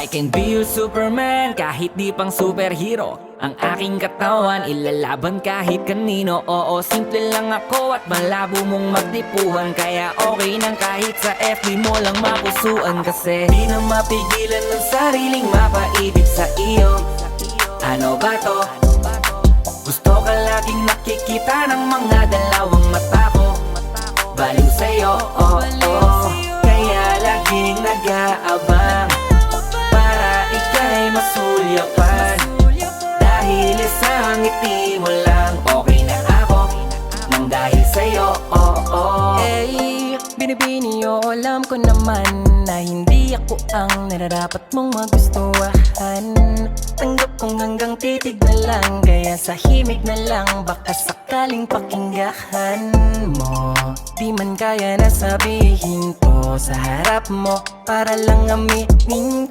I can be your Superman kahit di pang superhero. Ang aking katawan ilalaban kahit kanino. Oo, simple lang ako at malabo mong magtipuhan. Kaya okay nang kahit sa FB mo lang mapusuan. Kasi di na mapigilan ng sariling mapaibig sa iyo. Ano ba to? Gusto ka laging nakikita ng mga dalawang mata ko. Baliw sa'yo, oh, oh. Kaya laging nag-aabang para ika'y masulyapan. Dahil isang ngiti mo lang, okay na ako nang dahil sa'yo, oh, oh. Eh, binibini o alam ko naman na hindi ako ang nararapat mong magustuhan. Tanggap kong hanggang titig na lang, kaya sa himig na lang baka sakaling pakinggan mo. Di man kaya na sabihin ko sa harap mo para lang aminin ko